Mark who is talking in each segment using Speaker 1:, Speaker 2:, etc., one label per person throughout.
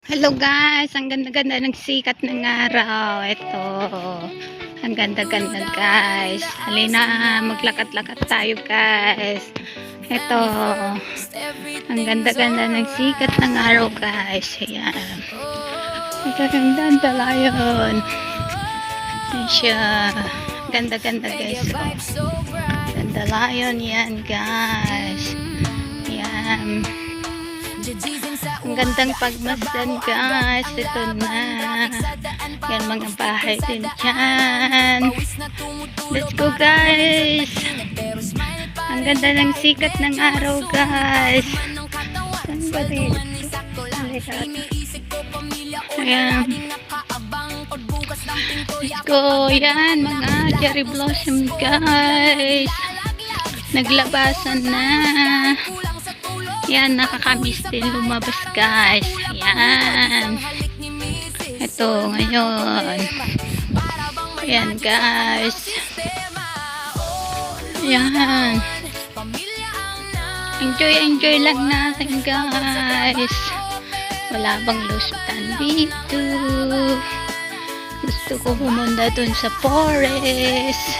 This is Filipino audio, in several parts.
Speaker 1: Hello guys, ang ganda-ganda ng sikat ng araw. Ito, ang ganda-ganda guys. Halina, maglakad-lakad tayo guys. Ito, ang ganda-ganda ng sikat ng araw guys. Ayan. Ito, ang dandalayon. Ayan siya. Ganda-ganda guys. Dandalayon yan guys. Ayan. Ang gandang pagmasdan guys. Ito na. Yan mga bahay din dyan. Let's go guys. Ang ganda ng sikat ng araw guys. Saan ba rin? Ayan. Let's go. Yan mga cherry blossom guys. Naglabasan na. Yan, nakakamiss din lumabas guys. Yan. Ito ngayon. Yan guys. Yan. Enjoy lang natin guys. Wala bang lusutan dito. Gusto ko pumunta dun sa forest.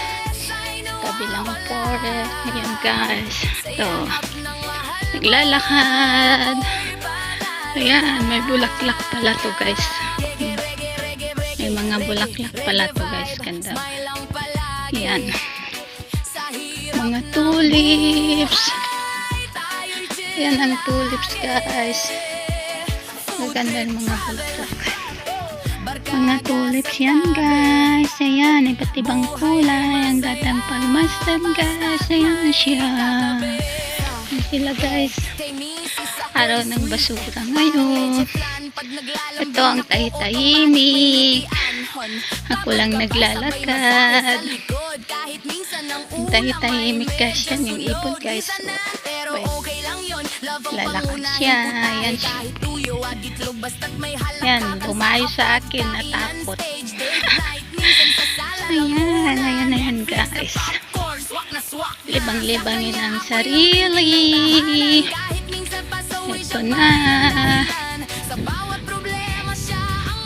Speaker 1: Kabilang forest. Yan guys. Ito. Naglalakad. Ayan, may bulaklak pala to guys. May mga bulaklak pala to guys. Ganda. Ayan. Mga tulips. Ayan ang tulips guys. Maganda ng mga bulaklak. Mga tulips yan guys. Ayan, iba't ibang kulay. Ang gatang pagmasdan guys. Ayan siya. Sila guys, araw ng basura ngayon. Ito ang tahitahimik. Ako lang naglalakad. Ang tahitahimik guys, yan yung ipon guys. Lalakad siya. Yan siya. Yan, bumayo sa akin, natakot. Ayan guys. Libang-libangin ang sarili. Ito na.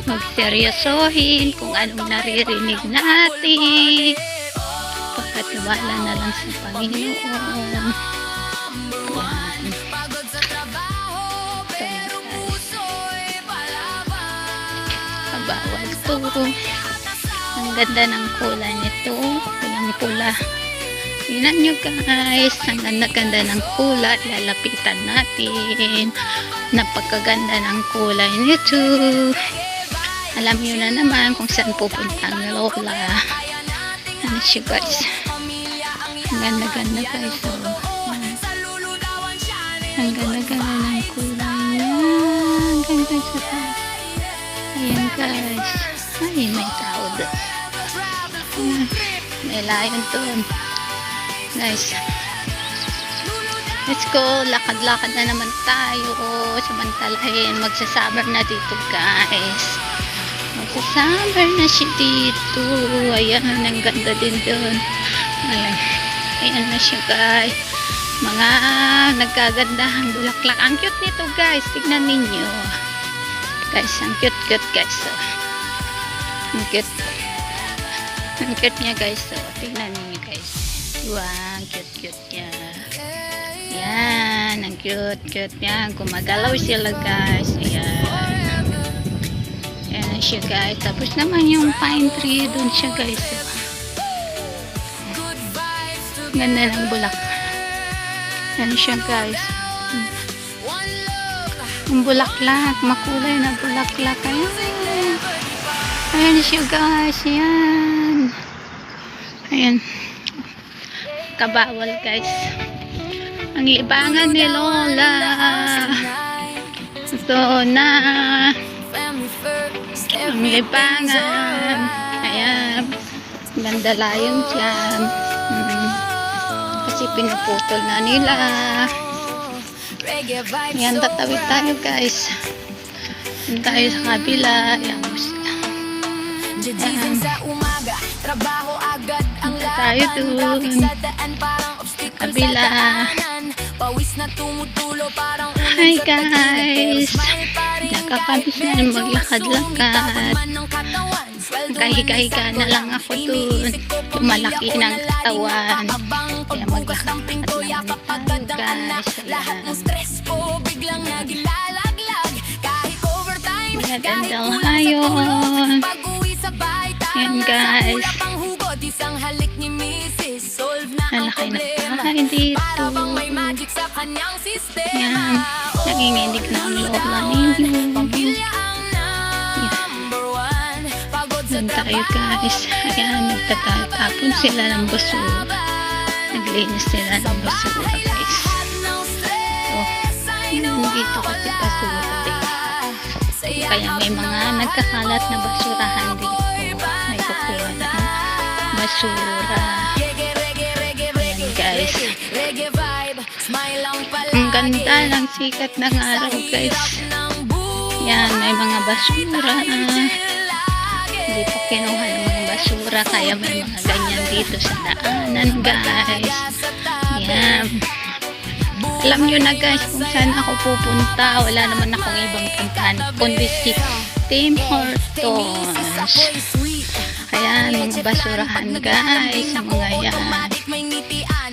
Speaker 1: Magseryosohin kung anong naririnig natin. Pagkatiwala na lang sa Panginoon. Bawal to. Ang ganda ng kulay nito. Pulang-pula. Tingnan nyo guys, ang ganda-ganda ng kulay. Lalapitan natin. Napakaganda ng kulay nito. Alam nyo na naman kung saan pupunta ang lola. Ano siya guys. Ang ganda-ganda guys. Oh. Ang ganda-ganda ng kulay niya. Ang ganda siya guys. Ayan guys. Ay, may tao doon. May lion doon. Guys, let's go. Lakad-lakad na naman tayo. Samantalahin, magsasummer na dito guys. Magsasummer na siya dito. Ayan, ang ganda din doon. Ayan na siya guys. Mga nagkagandahan bulaklak. Ang cute nito guys. Tignan ninyo guys, ang cute guys. Ang cute niya guys. Tignan ninyo guys. Wow, cute niya. Yan, ang cute niya. Gumagalaw sila guys. Ayan. Ayan siya guys. Tapos naman yung pine tree dun siya guys. Ganda ng bulak. Ayan siya guys. Ang bulaklak. Makulay na bulaklak. Ayan. Ayan siya guys. Ayan. Ayan. Kabawal guys. Ang libangan ni Lola. Ito na. Ang libangan. Ayan. Ganda layon dyan. Kasi pinuputol na nila. Ayan, tatawid tayo guys. Ayan tayo sa kabila. Ayan. Tayo dun. Kabila.
Speaker 2: Pawis na tumutulo parang
Speaker 1: Hi guys! Nakakamiss na rin maglakad-lakad. Kahiga-higa na lang ako dun. Lumalaki ng katawan. Kaya maglakad-lakad naman tayo guys. Ayan. Magandang hayon. Ayan guys. Nalaki na tayo dito. Ayan. Nanginginig na ang lola ninyo. Doon tayo guys. Ayan, nagtatapon sila ng basura. Naglinis sila ng basura guys. So, dito kasi basura dito. Kaya may mga nagkakalat na basurahan dito. May kukuha ng basura. Ayan guys. Ang ganda ng sikat ng araw guys. Yan, may mga basura. Hindi pa kinuha ng mga basura. Kaya may mga ganyan dito sa daanan guys. Yan. Alam nyo na guys kung saan ako pupunta. Wala naman akong ibang puntahan kundi si Tim Hortons. Ayan, mga basurahan guys. Ang mga yan.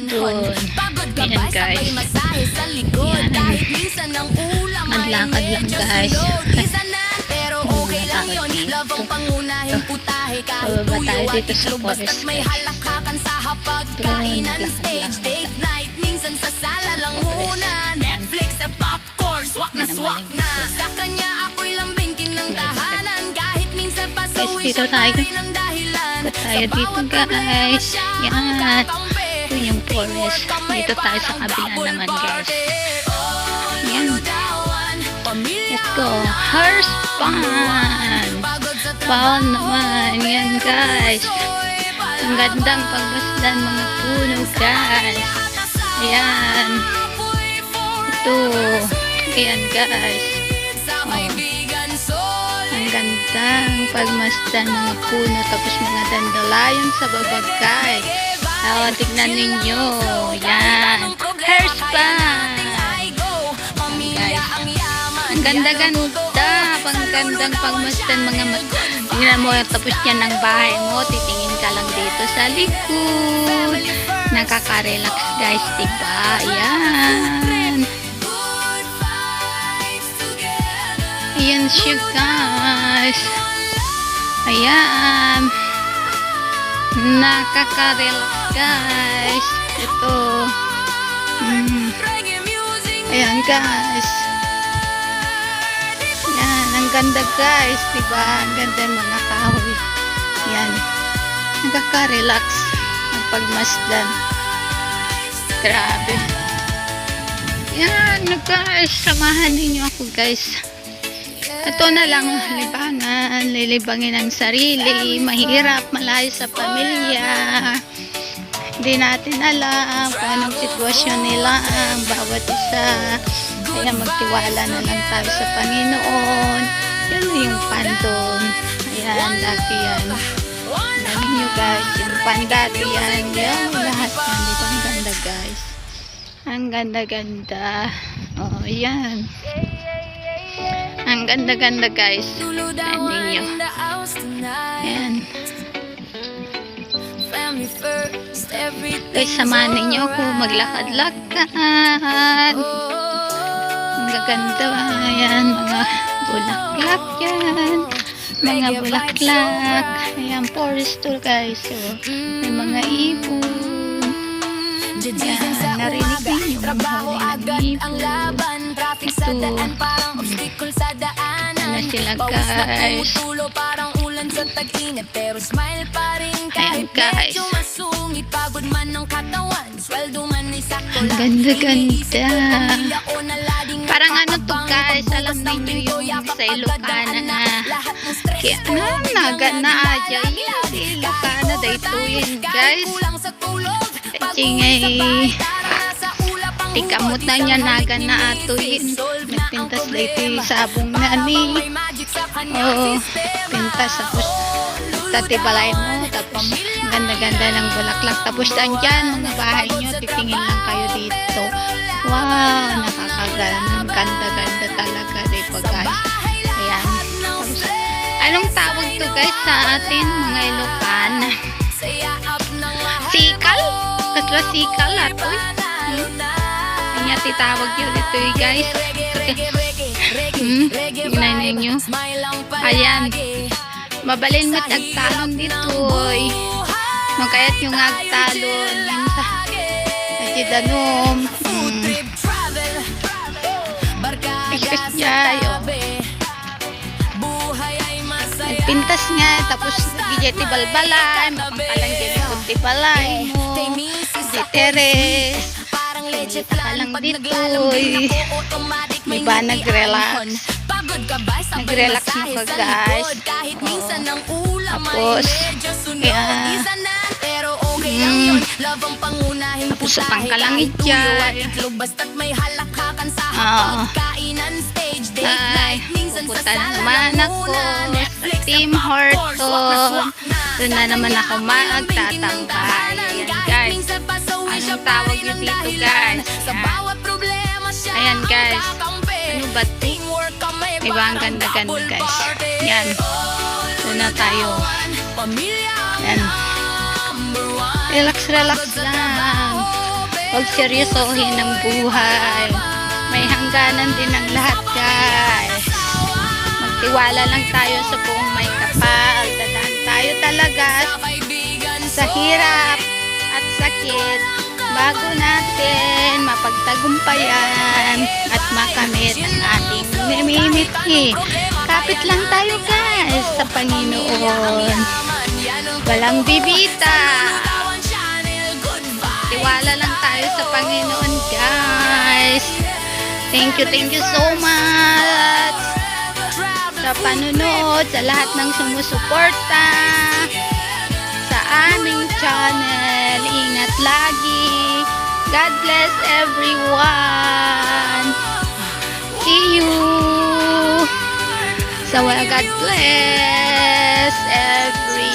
Speaker 1: Doon. Ayan guys. Ayan. Naglakad lang guys. Pababa tayo dito sa forest guys. Doon, naglakad lang. Guys, dito tayo. Dito tayo dito guys. Yan. Ito yung forest. Dito tayo sa kabila naman guys. Yan. Let's go. Horse fun. Fun naman. Yan guys. Ang gandang pagbasdan mga puno guys. Ayan. Ito. Ayan guys. Ang gandang pagmasdan mga puno. Tapos mga dandelion sa babagay. Tignan ninyo. Yan. Horse fun. Guys. Ang ganda-ganda. Pagandang pagmasdan mga tingnan mo. Tapos yan ang bahay mo. Titingin ka lang dito sa likod. Nakaka-relax guys, diba? Ayan. Ayan siya guys. Ayan. Nakaka-relax guys. Ito. Ayan guys. Ayan. Ang ganda guys, diba? Ang ganda yung mga kahoy. Ayan. Nakaka-relax ang pagmasdan. Grabe. Yan guys, samahan ninyo ako guys. Ito na lang libangan, lilibangin ang sarili, mahirap, malayo sa pamilya. Hindi natin alam kung anong sitwasyon nila ang bawat isa. Kaya magtiwala na lang tayo sa Panginoon. Yan na yung pandon. Ayan, laki yan. Alam nyo guys, yung pandati yan. Yan, lahat yan. Dito ang ganda guys. Ang ganda-ganda. Oh, yan. Ang ganda-ganda guys. Ayan ninyo. Ayan. Guys, samahan ninyo ako maglakad-lakad. Ang gaganda. Ayan, mga bulaklak yan. Mga bulaklak. Ayan, forest tour guys. So, may mga ibon. Yan, narinig din yung huli ng ibon. Ito. Ano sila guys. Ayan guys. Ang ganda-ganda. Parang ano to guys. Alam ninyo yung sa Ilocana na kaya naga na aja yung Ilocana dahito yun guys. Chingay tikamot na niya naga na ato yun. Nagpintas dahito sabong na ni pintas tapos tatibalay mo tapos ganda-ganda ng bulaklak tapos andyan mga bahay nyo titingin lang kayo dito Wow, nakakagana. Ganda-ganda talaga, diba guys? Ayan. Tapos, anong tawag to guys sa atin, mga Ilocan? Sikal? Kasla sikal ato. Kanya titawag yun ito guys. Tingnan ninyo. Ayan. Mabalin mo't agtalon dito. No, kaya't yung agtalon. Yung sa Ajidanom. Yayo. Pintas nga. Tapos gijeti balbalay. Mapangkalang jeti balay mo. Jiteres. Kita ka lang dito. May ba nag-relax? Nag-relax mo ka guys. Tapos kaya tapos sa pangkalangit dyan. Ay, pupunta na naman ako sa Tim Horton. Doon na naman ako magtatambay. Ayan guys. Anong tawag yun dito guys? Ayan guys. Ano ba ito? Diba ang ganda-ganda guys. Yan. Doon na tayo. Yan. Relax lang. Huwag seryosohin ang buhay. May hangganan din ang lahat guys. Magtiwala lang tayo sa buong may kapal. Dadaan tayo talaga sa hirap at sakit bago natin mapagtagumpayan at makamit ang ating namimiti. Kapit lang tayo guys sa Panginoon. Walang bibita. Tiwala lang tayo sa Panginoon guys. Thank you so much sa panunod, sa lahat ng sumusuporta sa aming channel. Ingat lagi. God bless everyone. See you. So God bless everyone.